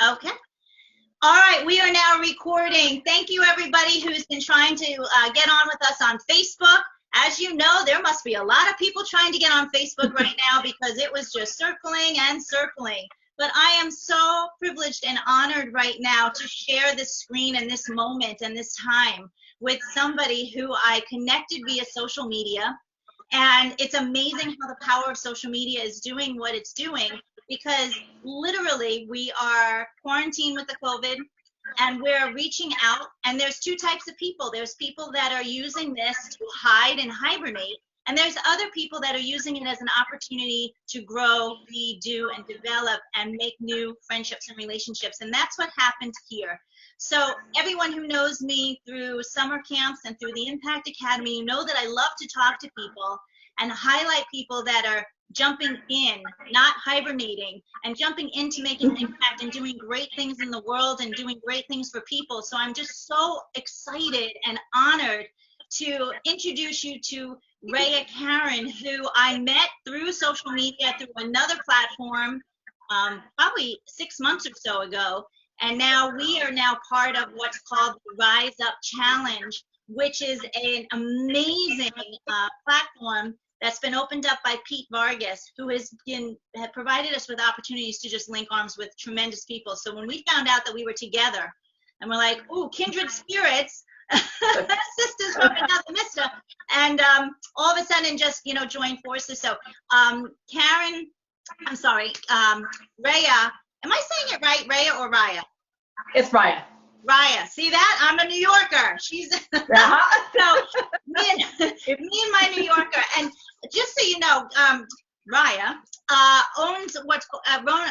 Okay. All right, we are now recording. Thank you, everybody who's been trying to get on with us on Facebook. As you know, there must be a lot of people trying to get on Facebook right now because it was just circling and circling. But I am so privileged and honored right now to share this screen and this moment and this time with somebody who I connected via social media. And it's amazing how the power of social media is doing what it's doing, because literally we are quarantined with the COVID and we're reaching out, and there's two types of people. There's people that are using this to hide and hibernate, and there's other people that are using it as an opportunity to grow, be, do, and develop and make new friendships and relationships. And that's what happened here. So everyone who knows me through summer camps and through the Impact Academy, you know that I love to talk to people and highlight people that are jumping in, not hibernating, and jumping into making an impact and doing great things in the world and doing great things for people. So I'm just so excited and honored to introduce you to Raya Karin, who I met through social media, through another platform, probably 6 months or so ago. And now we are now part of what's called the Rise Up Challenge, which is an amazing platform that's been opened up by Pete Vargas, who has provided us with opportunities to just link arms with tremendous people. So when we found out that we were together, and we're like, ooh, kindred spirits, sisters from another mister, and all of a sudden just, joined forces. So Raya, am I saying it right, Raya or Raya? It's Raya. Raya, see that? I'm a New Yorker. She's so me and my New Yorker. And just so you know, Raya owns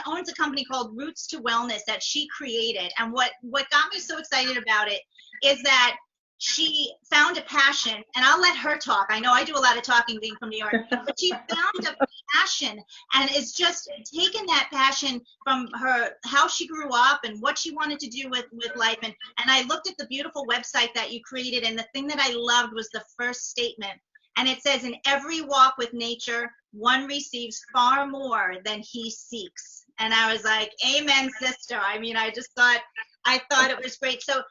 owns a company called Roots to Wellness that she created. And what got me so excited about it is that she found a passion, and I'll let her talk. I know I do a lot of talking being from New York, but she found a passion and is just taken that passion from her, how she grew up and what she wanted to do with life. And I looked at the beautiful website that you created, and the thing that I loved was the first statement. And it says, in every walk with nature, one receives far more than he seeks. And I was like, amen, sister. I mean, I thought it was great. So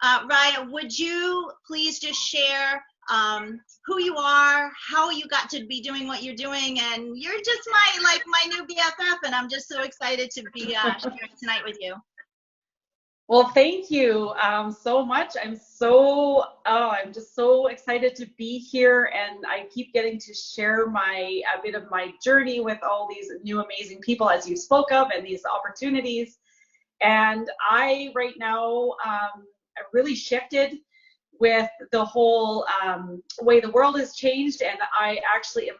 Raya, would you please just share who you are, how you got to be doing what you're doing, and you're just my new BFF, and I'm just so excited to be sharing tonight with you. Well, thank you so much. I'm just so excited to be here, and I keep getting to share a bit of my journey with all these new amazing people, as you spoke of, and these opportunities. And I right now I really shifted with the whole way the world has changed, and I actually am,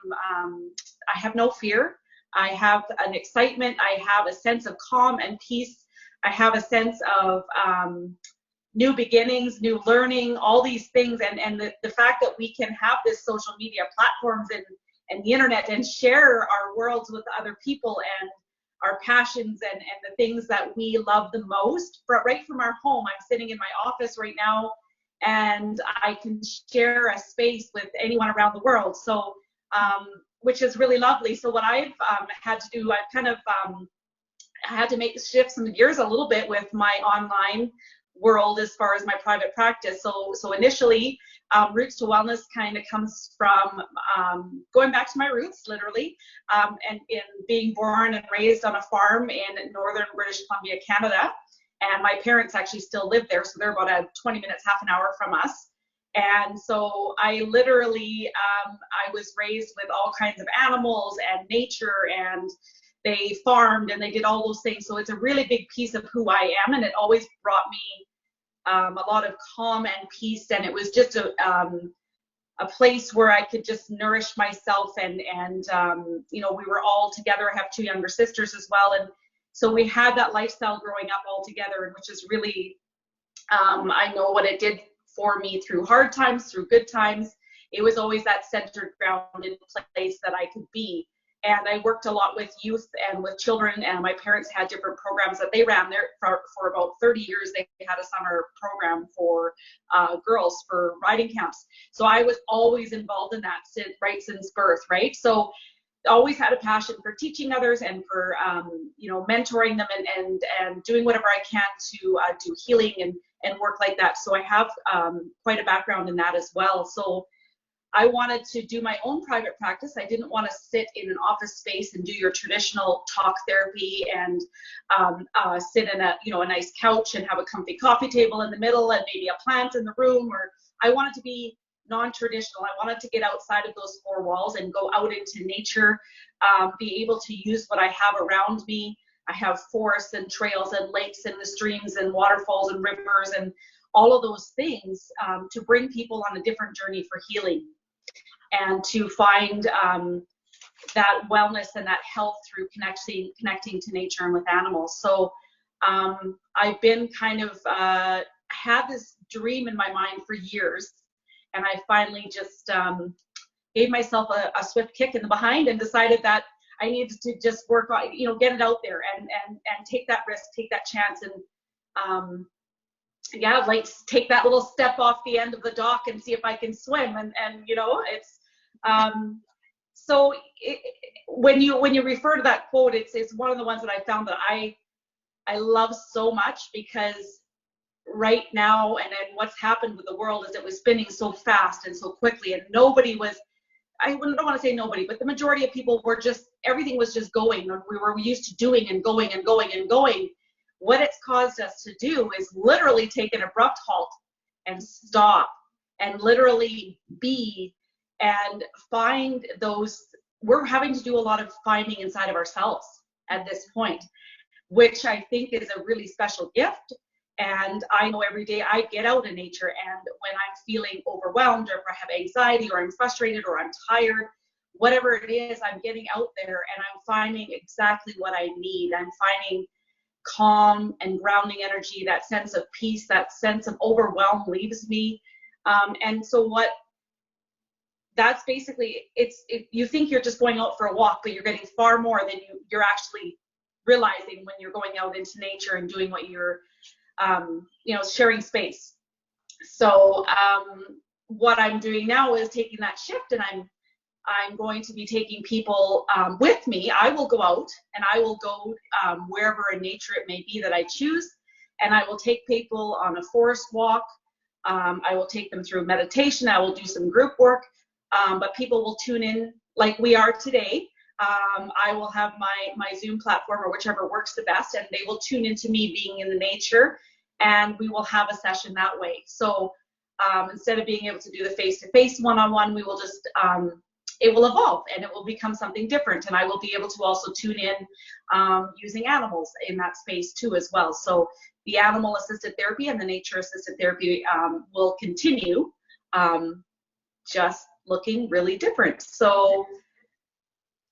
I have no fear. I have an excitement. I have a sense of calm and peace. I have a sense of new beginnings, new learning, all these things, and the fact that we can have this social media platforms and the internet and share our worlds with other people and our passions and the things that we love the most, right from our home. I'm sitting in my office right now, and I can share a space with anyone around the world. So, which is really lovely. So what I've had to do, I've kind of I had to shift some gears a little bit with my online world as far as my private practice. So initially, Roots to Wellness kind of comes from going back to my roots, literally, and in being born and raised on a farm in northern British Columbia, Canada. And my parents actually still live there, so they're about 20 minutes, half an hour from us. And so I literally, I was raised with all kinds of animals and nature, and they farmed and they did all those things. So it's a really big piece of who I am, and it always brought me a lot of calm and peace, and it was just a place where I could just nourish myself, and we were all together. I have two younger sisters as well, and so we had that lifestyle growing up all together, and which is really, I know what it did for me through hard times, through good times. It was always that centered, grounded place that I could be. And I worked a lot with youth and with children, and my parents had different programs that they ran there for about 30 years. They had a summer program for girls for riding camps. So I was always involved in that right since birth, right? So always had a passion for teaching others and for mentoring them and doing whatever I can to do healing and work like that. So I have quite a background in that as well. So I wanted to do my own private practice. I didn't want to sit in an office space and do your traditional talk therapy and sit in a nice couch and have a comfy coffee table in the middle and maybe a plant in the room. Or I wanted to be non-traditional. I wanted to get outside of those four walls and go out into nature, be able to use what I have around me. I have forests and trails and lakes and the streams and waterfalls and rivers and all of those things to bring people on a different journey for healing and to find that wellness and that health through connecting to nature and with animals. So I've been kind of had this dream in my mind for years, and I finally just gave myself a swift kick in the behind and decided that I needed to just work on, get it out there and take that risk, take that chance, and like take that little step off the end of the dock and see if I can swim. And it's so when you refer to that quote, it's one of the ones that I found that I love so much, because right now and what's happened with the world is it was spinning so fast and so quickly, and nobody was, I don't want to say nobody, but the majority of people were just, everything was just going, and we were used to doing and going and going and going. What it's caused us to do is literally take an abrupt halt and stop and literally be and find those. We're having to do a lot of finding inside of ourselves at this point, which I think is a really special gift. And I know every day I get out in nature, and when I'm feeling overwhelmed, or if I have anxiety, or I'm frustrated, or I'm tired, whatever it is, I'm getting out there and I'm finding exactly what I need. I'm finding calm and grounding energy, that sense of peace, that sense of overwhelm leaves me. And so that's basically, you think you're just going out for a walk, but you're getting far more than you're actually realizing when you're going out into nature and doing what you're sharing space. So what I'm doing now is taking that shift, and I'm going to be taking people with me. I will go out and I will go wherever in nature it may be that I choose, and I will take people on a forest walk. I will take them through meditation. I will do some group work, but people will tune in like we are today. I will have my Zoom platform, or whichever works the best, and they will tune into me being in the nature, and we will have a session that way. So instead of being able to do the face-to-face one-on-one, we will just, it will evolve and it will become something different. And I will be able to also tune in using animals in that space too as well. So the animal-assisted therapy and the nature-assisted therapy will continue, just looking really different. So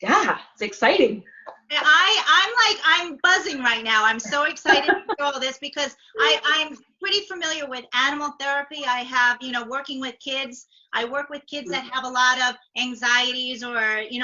yeah, it's exciting. I'm buzzing right now. I'm so excited to do all this, because I'm pretty familiar with animal therapy. I have, working with kids. I work with kids that have a lot of anxieties, or, you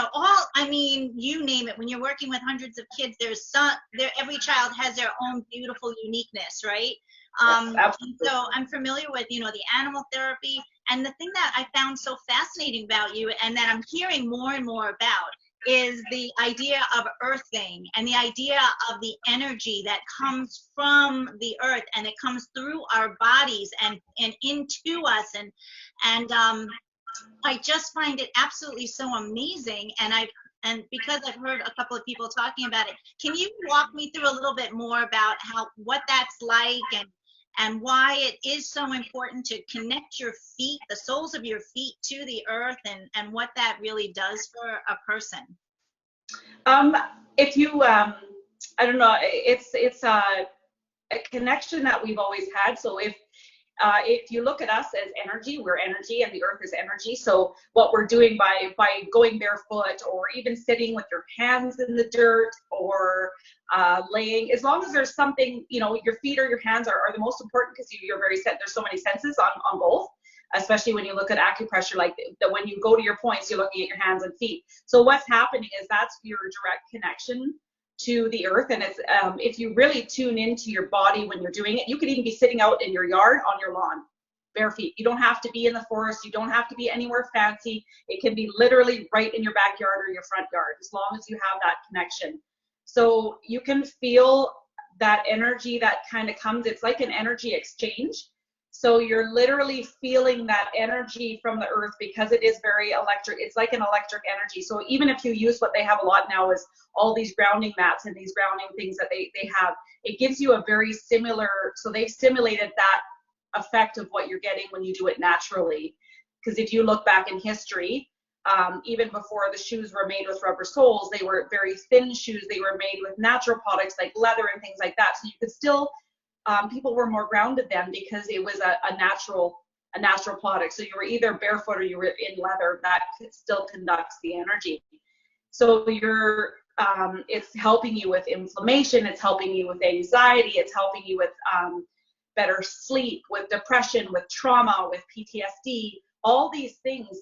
name it. When you're working with hundreds of kids, every child has their own beautiful uniqueness, right? Yes, so I'm familiar with, the animal therapy. And the thing that I found so fascinating about you, and that I'm hearing more and more about, is the idea of earthing, and the idea of the energy that comes from the earth, and it comes through our bodies and into us. And I just find it absolutely so amazing. And because I've heard a couple of people talking about it, can you walk me through a little bit more about what that's like, and why it is so important to connect your feet, the soles of your feet, to the earth, and what that really does for a person? If you, I don't know, it's a connection that we've always had. So if you look at us as energy, we're energy, and the earth is energy. So what we're doing by going barefoot, or even sitting with your hands in the dirt, or laying, as long as there's something, your feet or your hands are the most important, because you're very set. There's so many senses on both, especially when you look at acupressure, like that when you go to your points, you're looking at your hands and feet. So what's happening is that's your direct connection to the earth. And it's if you really tune into your body when you're doing it, you could even be sitting out in your yard on your lawn, bare feet. You don't have to be in the forest. You don't have to be anywhere fancy. It can be literally right in your backyard or your front yard, as long as you have that connection. So you can feel that energy that kind of comes. It's like an energy exchange. So you're literally feeling that energy from the earth, because it is very electric. It's like an electric energy. So even if you use what they have a lot now is all these grounding mats and these grounding things that they have, it gives you a very similar, so they've simulated that effect of what you're getting when you do it naturally. Because if you look back in history, even before the shoes were made with rubber soles, they were very thin shoes. They were made with natural products like leather and things like that. So you could still, people were more grounded then, because it was a natural product. So you were either barefoot or you were in leather. That still conducts the energy. So you're, it's helping you with inflammation. It's helping you with anxiety. It's helping you with better sleep, with depression, with trauma, with PTSD. All these things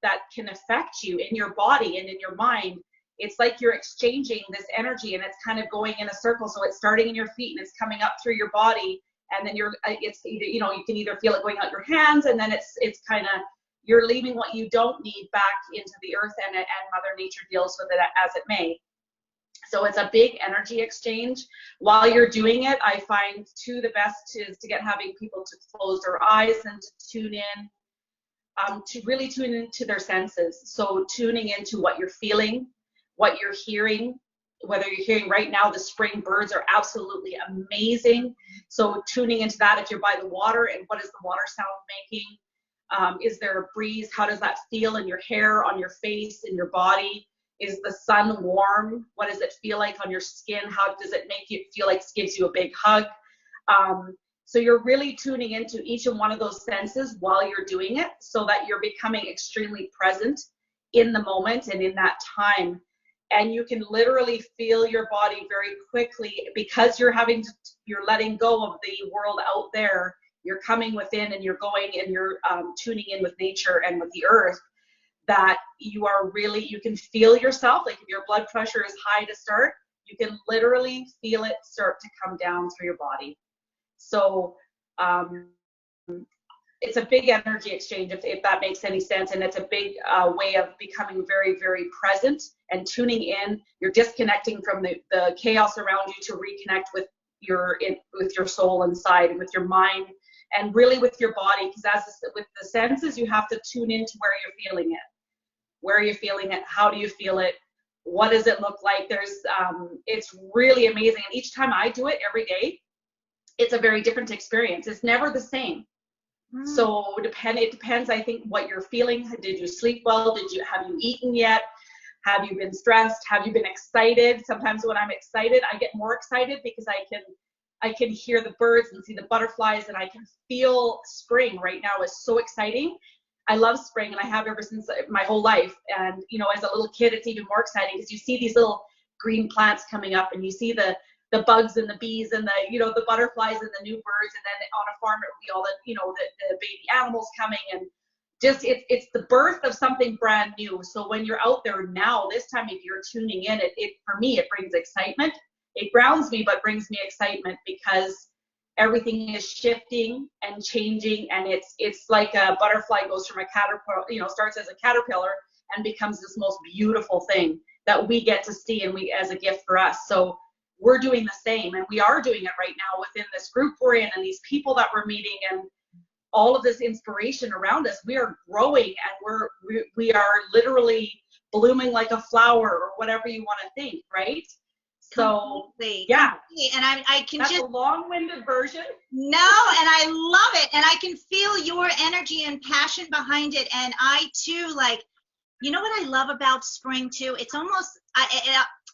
that can affect you in your body and in your mind. It's like you're exchanging this energy, and it's kind of going in a circle. So it's starting in your feet and it's coming up through your body, and then it's either, you know, you can either feel it going out your hands, and then it's kind of, you're leaving what you don't need back into the earth, and Mother Nature deals with it as it may. So it's a big energy exchange. While you're doing it, I find too, the best is to having people to close their eyes and to tune in. To really tune into their senses. So tuning into what you're feeling, what you're hearing, whether you're hearing right now, the spring birds are absolutely amazing. So tuning into that, if you're by the water, and what is the water sound making? Is there a breeze? How does that feel in your hair, on your face, in your body? Is the sun warm? What does it feel like on your skin? How does it make you feel like it gives you a big hug? So you're really tuning into each and one of those senses while you're doing it, so that you're becoming extremely present in the moment and in that time. And you can literally feel your body very quickly, because you're letting go of the world out there. You're coming within, and you're going, and you're tuning in with nature and with the earth, that you can feel yourself. Like if your blood pressure is high to start, you can literally feel it start to come down through your body. So it's a big energy exchange, if that makes any sense. And it's a big way of becoming very, very present and tuning in. You're disconnecting from the chaos around you to reconnect with your soul inside, and with your mind, and really with your body. Because with the senses, you have to tune into where you're feeling it. Where are you feeling it? How do you feel it? What does it look like? It's really amazing. And each time I do it every day, it's a very different experience. It's never the same. So it depends, I think, what you're feeling. Did you sleep well? Have you eaten yet? Have you been stressed? Have you been excited? Sometimes when I'm excited, I get more excited, because I can hear the birds and see the butterflies, and I can feel spring right now is so exciting. I love spring, and I have ever since my whole life. And, you know, as a little kid, it's even more exciting, because you see these little green plants coming up, and you see the bugs and the bees and the butterflies and the new birds. And then on a farm, it would be all the baby animals coming, and just it's the birth of something brand new. So when you're out there now, this time, if you're tuning in, it for me, it brings excitement. It grounds me, but brings me excitement, because everything is shifting and changing. And it's like a butterfly goes from a caterpillar, starts as a caterpillar and becomes this most beautiful thing that we get to see, and we, as a gift for us. So we're doing the same, and we are doing it right now within this group we're in, and these people that we're meeting, and all of this inspiration around us. We are growing, and we are literally blooming like a flower, or whatever you want to think, right? So yeah, and I can that's a long-winded version. No, and I love it, and I can feel your energy and passion behind it. And I too, like, you know what I love about spring too? It's almost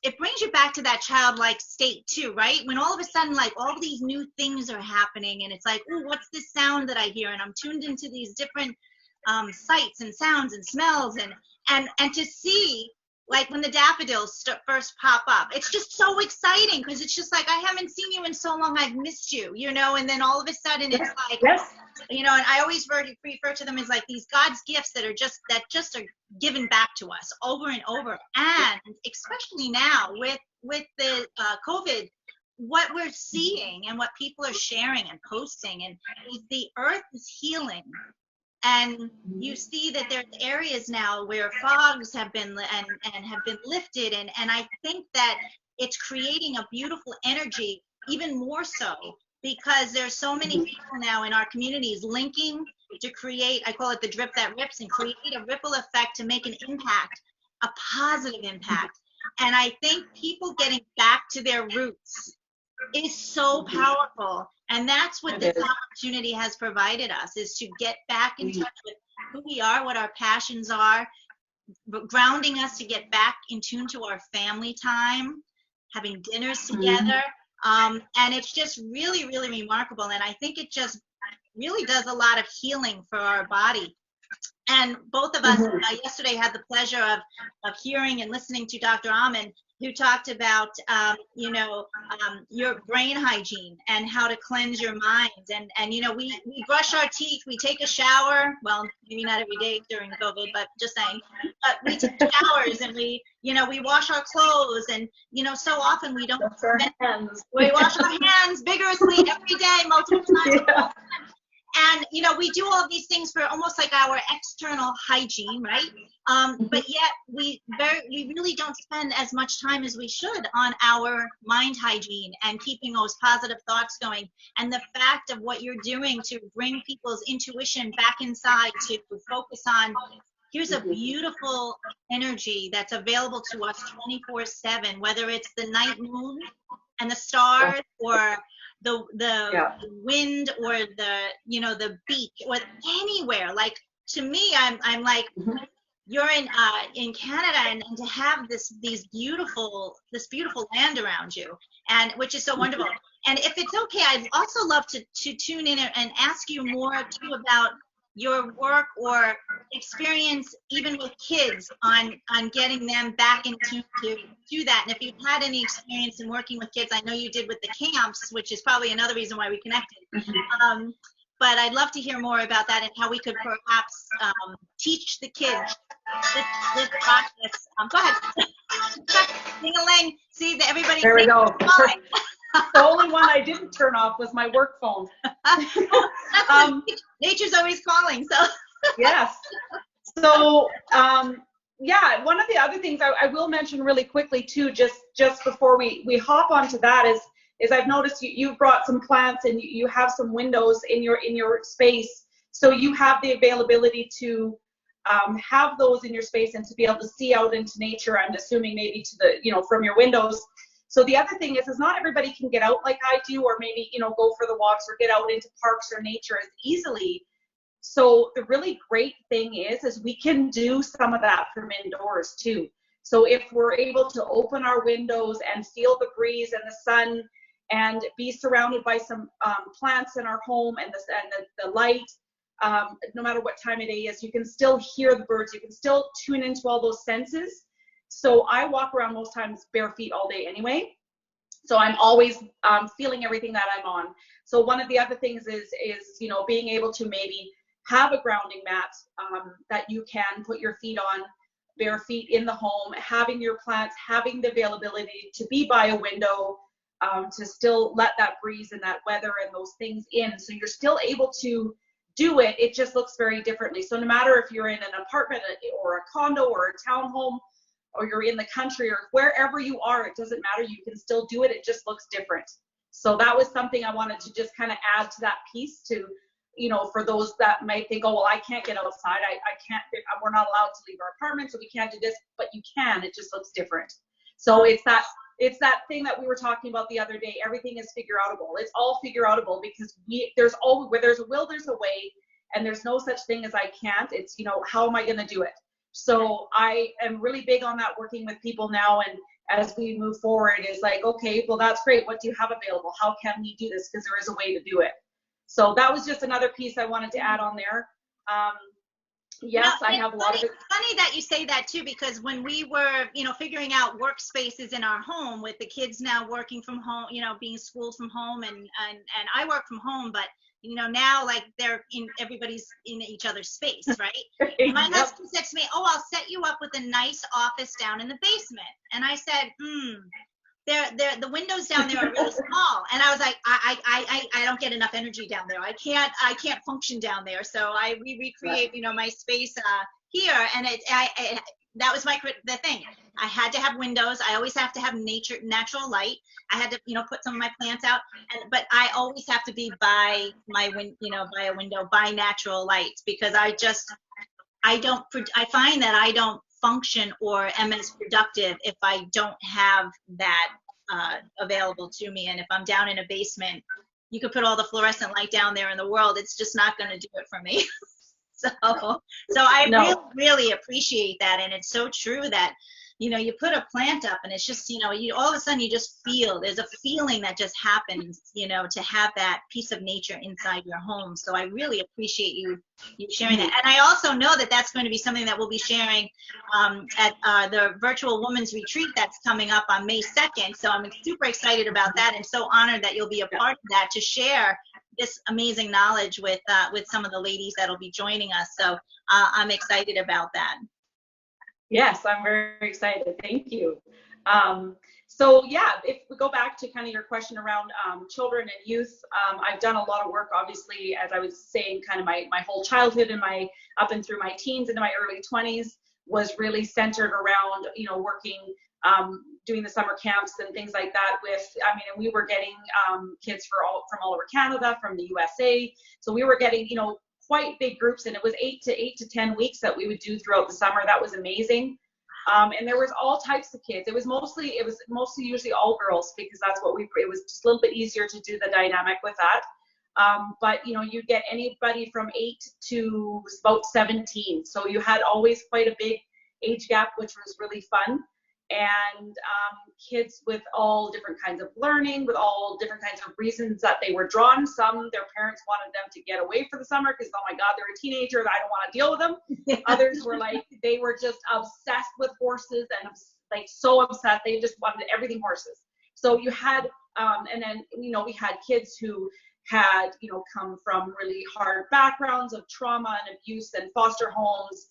it brings you back to that childlike state too, right? When all of a sudden, like, all these new things are happening, and it's like, oh, what's this sound that I hear? And I'm tuned into these different sights and sounds and smells, and to see, like, when the daffodils first pop up, it's just so exciting, because it's just like, I haven't seen you in so long, I've missed you, and then all of a sudden it's like, and I always refer to them as like these God's gifts that just are given back to us over and over. And especially now with the COVID what we're seeing and what people are sharing and posting, and the earth is healing. And you see that there's areas now where fogs have been and have been lifted, and I think that it's creating a beautiful energy, even more so because there's so many people now in our communities linking to create, I call it the drip that rips, and create a ripple effect to make an impact, a positive impact. And I think people getting back to their roots is so powerful, and that's what this opportunity has provided us, is to get back in touch with who we are, what our passions are, grounding us to get back in tune to our family time, having dinners together. And it's just really, really remarkable, and I think it just really does a lot of healing for our body. And both of us yesterday had the pleasure of hearing and listening to Dr. Amin, who talked about, your brain hygiene and how to cleanse your mind. And we brush our teeth, we take a shower. Well, maybe not every day during COVID, but just saying. But we take showers, and we wash our clothes, and so often we don't. We wash our hands vigorously every day, multiple times. Yeah. And we do all of these things for almost like our external hygiene, right? But yet we really don't spend as much time as we should on our mind hygiene and keeping those positive thoughts going. And the fact of what you're doing to bring people's intuition back inside, to focus on, here's a beautiful energy that's available to us 24/7, whether it's the night moon and the stars, or the wind, or the beach, or anywhere. Like, to me, I'm like, you're in Canada, and to have this beautiful land around you, and which is so wonderful. And if it's okay, I'd also love to tune in and ask you more too about your work or experience, even with kids, on getting them back into to do that. And if you've had any experience in working with kids, I know you did with the camps, which is probably another reason why we connected. But I'd love to hear more about that, and how we could perhaps teach the kids this process. Go ahead. Ding-a-ling. See, everybody. There we go. The only one I didn't turn off was my work phone. Nature's always calling, so. Yes. So, one of the other things I will mention really quickly too, just before we hop onto that, is I've noticed you brought some plants, and you have some windows in your space, so you have the availability to have those in your space and to be able to see out into nature. I'm assuming maybe to the from your windows. So the other thing is not everybody can get out like I do, or maybe go for the walks or get out into parks or nature as easily. So the really great thing is we can do some of that from indoors too. So if we're able to open our windows and feel the breeze and the sun, and be surrounded by some plants in our home, and the light, no matter what time of day is, you can still hear the birds, you can still tune into all those senses. So I walk around most times bare feet all day anyway. So I'm always feeling everything that I'm on. So one of the other things is being able to maybe have a grounding mat that you can put your feet on, bare feet in the home, having your plants, having the availability to be by a window, to still let that breeze and that weather and those things in. So you're still able to do it. It just looks very differently. So no matter if you're in an apartment or a condo or a townhome, or you're in the country, or wherever you are, it doesn't matter. You can still do it. It just looks different. So that was something I wanted to just kind of add to that piece, to, for those that might think, oh, well, I can't get outside. I can't, we're not allowed to leave our apartment, so we can't do this, but you can. It just looks different. So it's that thing that we were talking about the other day. Everything is figure-outable. It's all figure-outable, because there's always, where there's a will, there's a way, and there's no such thing as I can't. It's, how am I going to do it? So I am really big on that, working with people now, and as we move forward, is like, okay, well, that's great. What do you have available? How can we do this? Because there is a way to do it. So that was just another piece I wanted to add on there. Yes, I have a lot of it. It's funny that you say that too, because when we were, figuring out workspaces in our home, with the kids now working from home, being schooled from home, and I work from home, but now, like, everybody's in each other's space, right? And my husband said to me, oh, I'll set you up with a nice office down in the basement. And I said, the windows down there are really small, and I was like, I don't get enough energy down there. I can't function down there. So I recreate, my space here, and that was the thing. I had to have windows. I always have to have natural light. I had to, put some of my plants out, but I always have to be by my by a window, by natural lights, because I find that I don't function or am as productive if I don't have that available to me. And if I'm down in a basement, you could put all the fluorescent light down there in the world, it's just not going to do it for me. so I really appreciate that. And it's so true that you put a plant up and it's just, you all of a sudden you just feel, there's a feeling that just happens, to have that piece of nature inside your home. So I really appreciate you sharing that. And I also know that that's going to be something that we'll be sharing at the virtual women's retreat that's coming up on May 2nd. So I'm super excited about that, and so honored that you'll be a part of that to share this amazing knowledge with some of the ladies that'll be joining us. So I'm excited about that. Yes, I'm very excited. Thank you. So yeah, if we go back to kind of your question around children and youth, I've done a lot of work, obviously, as I was saying, kind of my whole childhood and up and through my teens into my early 20s was really centered around, working, doing the summer camps and things like that and we were getting kids from all over Canada, from the USA. So we were getting, quite big groups, and it was 8 to 10 weeks that we would do throughout the summer. That was amazing. And there was all types of kids. It was mostly usually all girls, because that's what it was just a little bit easier to do the dynamic with that. But you'd get anybody from 8 to about 17. So you had always quite a big age gap, which was really fun. And kids with all different kinds of learning, with all different kinds of reasons that they were drawn. Some, their parents wanted them to get away for the summer because, oh my God, they're a teenager and I don't want to deal with them. Others were like, they were just obsessed with horses and like so obsessed. They just wanted everything horses. So you had, and then, we had kids who had, come from really hard backgrounds of trauma and abuse and foster homes,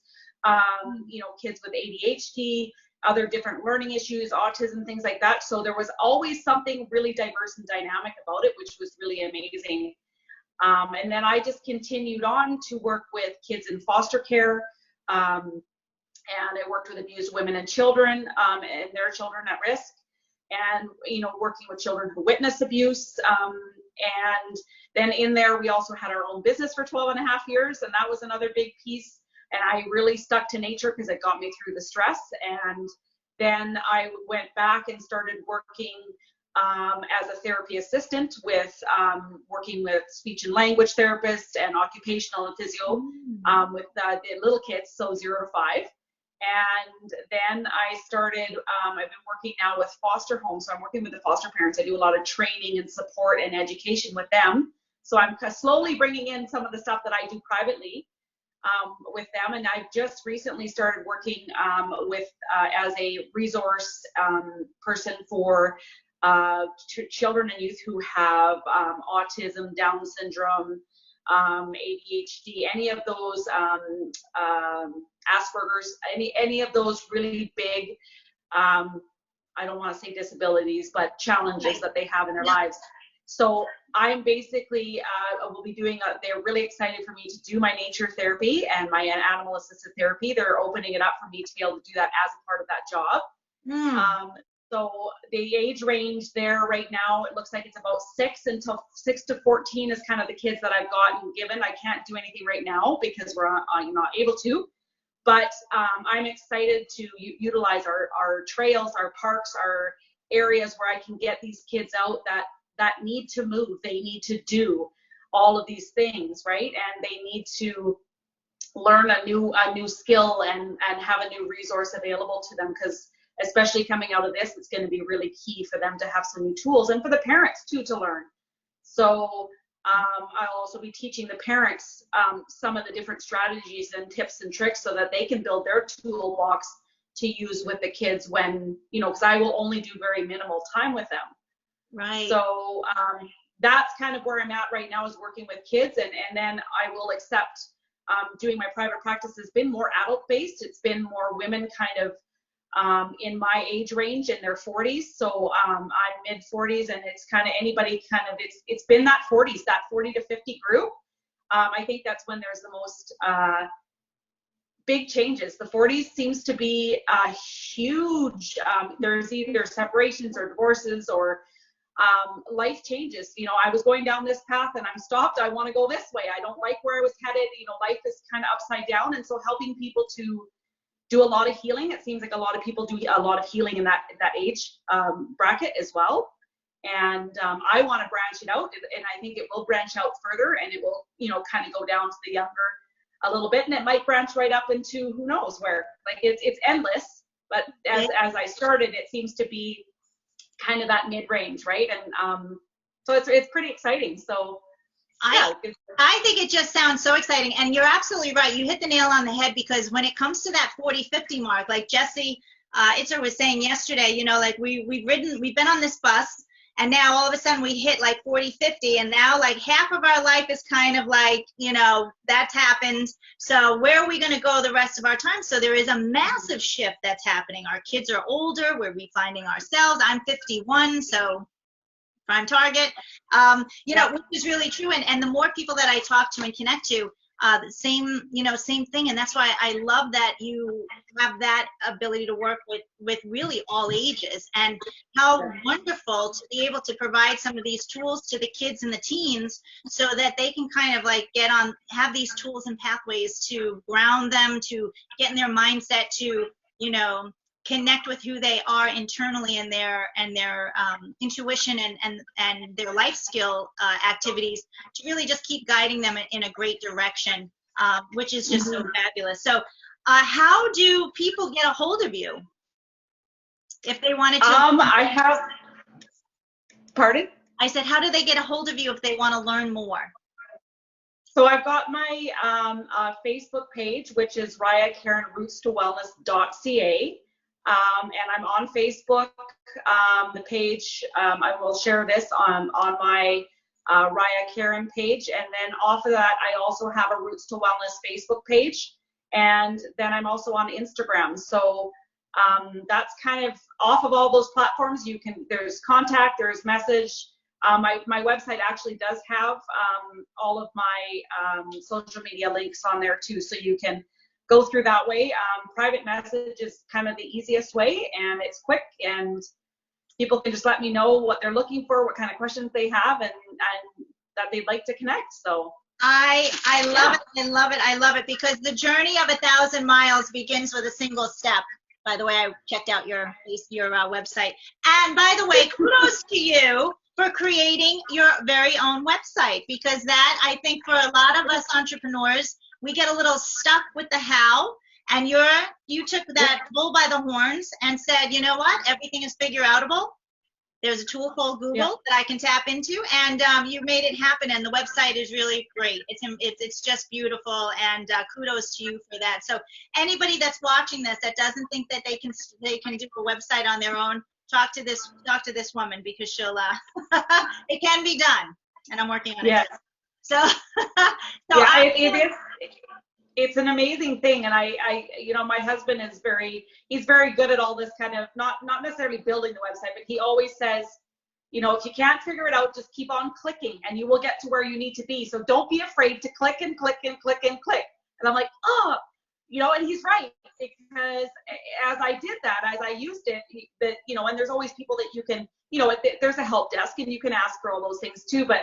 kids with ADHD, other different learning issues, autism, things like that. So there was always something really diverse and dynamic about it, which was really amazing. And then I just continued on to work with kids in foster care. And I worked with abused women and children and their children at risk. And, working with children who witness abuse. And then in there, we also had our own business for 12 and a half years. And that was another big piece. And I really stuck to nature because it got me through the stress. And then I went back and started working as a therapy assistant with working with speech and language therapists and occupational and physio with the little kids, so 0 to 5. And then I started, I've been working now with foster homes. So I'm working with the foster parents. I do a lot of training and support and education with them. So I'm slowly bringing in some of the stuff that I do privately with them. And I've just recently started working with as a resource person for children and youth who have autism, Down syndrome, ADHD, any of those Asperger's, any of those really big, I don't want to say disabilities, but challenges that they have in their lives. So I'm basically, will be doing, they're really excited for me to do my nature therapy and my animal assisted therapy. They're opening it up for me to be able to do that as a part of that job. So the age range there right now, it looks like it's about 6 to 14 is kind of the kids that I've gotten given. I can't do anything right now because I'm not able to. But I'm excited to utilize our trails, our parks, our areas where I can get these kids out that need to move. They need to do all of these things, right? And they need to learn a new skill and have a new resource available to them, because especially coming out of this, it's going to be really key for them to have some new tools and for the parents too to learn. So I'll also be teaching the parents some of the different strategies and tips and tricks so that they can build their toolbox to use with the kids when, because I will only do very minimal time with them. Right. So that's kind of where I'm at right now, is working with kids, and then I will accept doing my private practice has been more adult based. It's been more women kind of in my age range in their 40s. So I'm mid 40s, and it's kind of anybody kind of, it's been that 40s, that 40 to 50 group. I think that's when there's the most big changes. The 40s seems to be a huge, there's either separations or divorces or life changes. You know, I was going down this path and I'm stopped. I want to go this way. I don't like where I was headed. You know, life is kind of upside down. And so helping people to do a lot of healing. It seems like a lot of people do a lot of healing in that age bracket as well. And I want to branch it out, and I think it will branch out further, and it will, you know, kind of go down to the younger a little bit, and it might branch right up into who knows where. Like it's endless, but as I started, it seems to be kind of that mid-range, right? And so it's pretty exciting. So yeah. I think it just sounds so exciting, and you're absolutely right. You hit the nail on the head, because when it comes to that 40-50 mark, like Jesse Itzer was saying yesterday, you know, like we've been on this bus, and now all of a sudden we hit like 40-50, and now like half of our life is kind of like, you know, that's happened. So where are we going to go the rest of our time? So there is a massive shift that's happening. Our kids are older. We're refinding ourselves. I'm 51, so prime target, you know, which is really true. And the more people that I talk to and connect to, the same thing. And that's why I love that you have that ability to work with really all ages, and how wonderful to be able to provide some of these tools to the kids and the teens, so that they can kind of like have these tools and pathways to ground them, to get in their mindset, to, you know, connect with who they are internally, and their intuition and their life skill activities, to really just keep guiding them in a great direction, which is just so fabulous. So how do people get a hold of you if they wanted to? Pardon? I said, how do they get a hold of you if they want to learn more? So I've got my Facebook page, which is Raya Karin rootstowellness.ca. And I'm on Facebook, the page, I will share this on my Raya Karin page. And then off of that, I also have a Roots to Wellness Facebook page. And then I'm also on Instagram. So that's kind of off of all those platforms. There's contact, there's message. My website actually does have all of my social media links on there too. So you can go through that way. Private message is kind of the easiest way, and it's quick, and people can just let me know what they're looking for, what kind of questions they have, and that they'd like to connect. So I love it. I love it. I love it, because the journey of 1,000 miles begins with a single step. By the way, I checked out your website. And by the way, kudos to you for creating your very own website, because that, I think, for a lot of us entrepreneurs, we get a little stuck with the how, and you took that bull by the horns and said, you know what, everything is figure outable. There's a tool called Google that I can tap into, and you made it happen. And the website is really great. It's just beautiful, and kudos to you for that. So anybody that's watching this that doesn't think that they can do a website on their own, talk to this woman, because she'll it can be done, and I'm working on it. So it's an amazing thing. And I you know, my husband is he's very good at all this kind of, not necessarily building the website, but he always says, you know, if you can't figure it out, just keep on clicking and you will get to where you need to be. So don't be afraid to click and click and click and click. And I'm like, oh, you know, and he's right, because as I did that, as I used it, that, you know, and there's always people that you can, you know, there's a help desk and you can ask for all those things too. But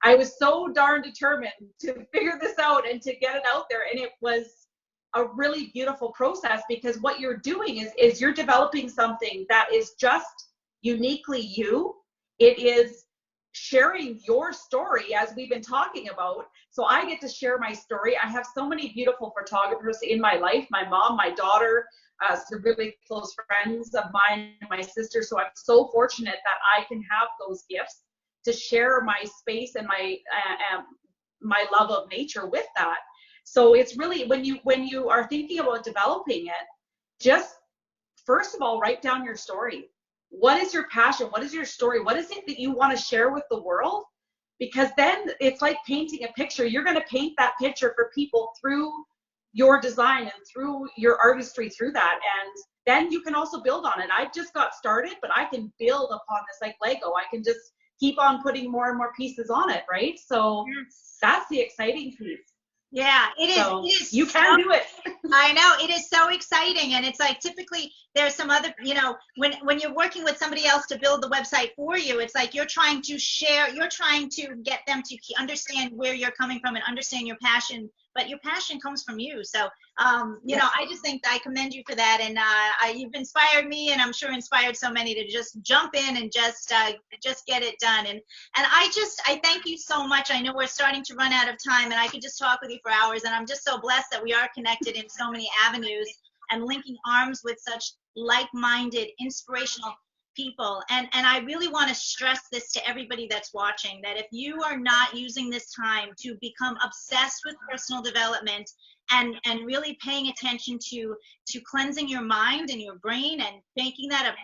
I was so darn determined to figure this out and to get it out there. And it was a really beautiful process, because what you're doing is you're developing something that is just uniquely you. It is sharing your story, as we've been talking about. So I get to share my story. I have so many beautiful photographers in my life, my mom, my daughter, some really close friends of mine, my sister. So I'm so fortunate that I can have those gifts to share my space and my love of nature with that. So it's really, when you are thinking about developing it, just first of all, write down your story. What is your passion? What is your story? What is it that you want to share with the world? Because then it's like painting a picture. You're going to paint that picture for people through your design and through your artistry through that. And then you can also build on it. I've just got started, but I can build upon this like Lego. I can just keep on putting more and more pieces on it, right? So that's the exciting piece. Yeah, it is. So it is you can do it. I know, it is so exciting. And it's like, typically there's some other, when you're working with somebody else to build the website for you, it's like you're trying to share, you're trying to get them to understand where you're coming from and understand your passion, but your passion comes from you. So, I just think I commend you for that. And you've inspired me, and I'm sure inspired so many to just jump in and just get it done. And I thank you so much. I know we're starting to run out of time, and I could just talk with you for hours. And I'm just so blessed that we are connected in so many avenues and linking arms with such like-minded, inspirational people. And I really want to stress this to everybody that's watching, that if you are not using this time to become obsessed with personal development and really paying attention to cleansing your mind and your brain and making that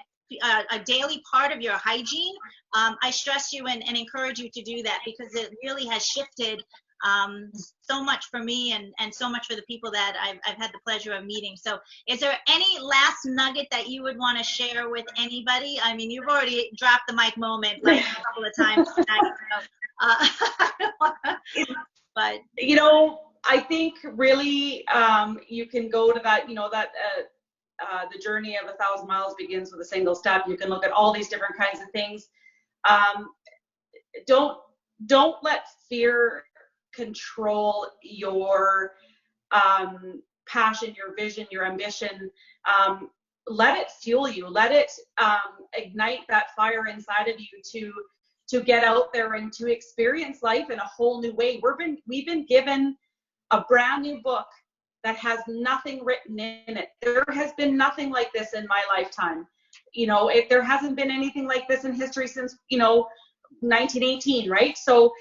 a daily part of your hygiene, I stress you and encourage you to do that, because it really has shifted so much for me and so much for the people that I've had the pleasure of meeting. So is there any last nugget that you would want to share with anybody? I mean, you've already dropped the mic moment like a couple of times tonight. But I think really you can go to that, the journey of 1,000 miles begins with a single step. You can look at all these different kinds of things. Don't let fear control your passion, your vision, your ambition. Let it fuel you. Let it ignite that fire inside of you to get out there and to experience life in a whole new way. We've been given a brand new book that has nothing written in it. There has been nothing like this in my lifetime. There hasn't been anything like this in history since 1918, right? So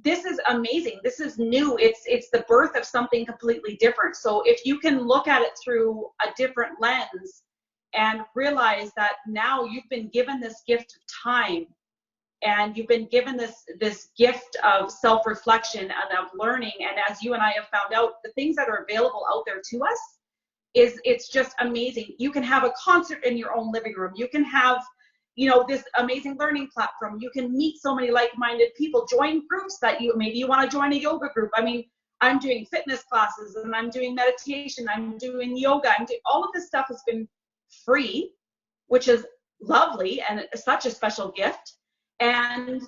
this is amazing. This is new. It's the birth of something completely different. So if you can look at it through a different lens and realize that now you've been given this gift of time, and you've been given this gift of self-reflection and of learning, and as you and I have found out, the things that are available out there to us it's just amazing. You can have a concert in your own living room. You can have this amazing learning platform. You can meet so many like-minded people, join groups that maybe you want to join a yoga group. I mean, I'm doing fitness classes, and I'm doing meditation, I'm doing yoga, all of this stuff has been free, which is lovely and such a special gift. And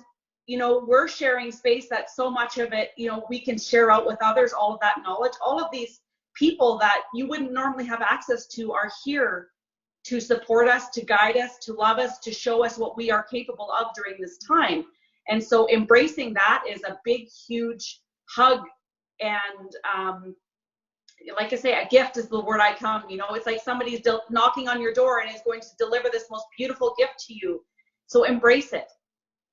we're sharing space that so much of it we can share out with others. All of that knowledge, all of these people that you wouldn't normally have access to are here to support us, to guide us, to love us, to show us what we are capable of during this time. And so embracing that is a big, huge hug. And like I say, a gift is the word I come. It's like somebody's knocking on your door and is going to deliver this most beautiful gift to you. So embrace it.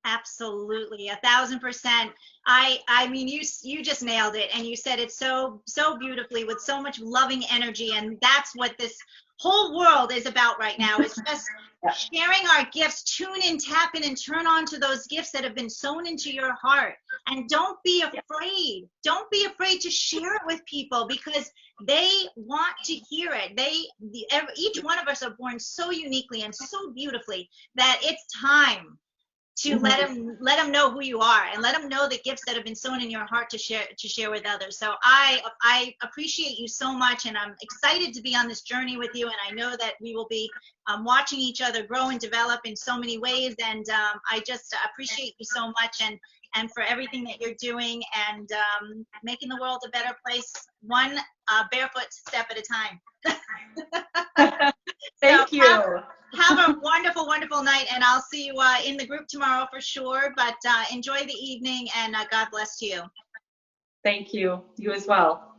Absolutely, 1,000%. I mean, you just nailed it, and you said it so beautifully with so much loving energy, and that's what this whole world is about right now. It's just sharing our gifts. Tune in, tap in, and turn on to those gifts that have been sown into your heart. And don't be afraid. Don't be afraid to share it with people, because they want to hear it. Each one of us are born so uniquely and so beautifully that it's time to let them know who you are, and let them know the gifts that have been sown in your heart to share with others. So I appreciate you so much, and I'm excited to be on this journey with you. And I know that we will be watching each other grow and develop in so many ways. And I just appreciate you so much, and for everything that you're doing, and making the world a better place, one barefoot step at a time. Thank you. Have a wonderful, wonderful night, and I'll see you in the group tomorrow for sure. But enjoy the evening, and God bless you. Thank you. You as well.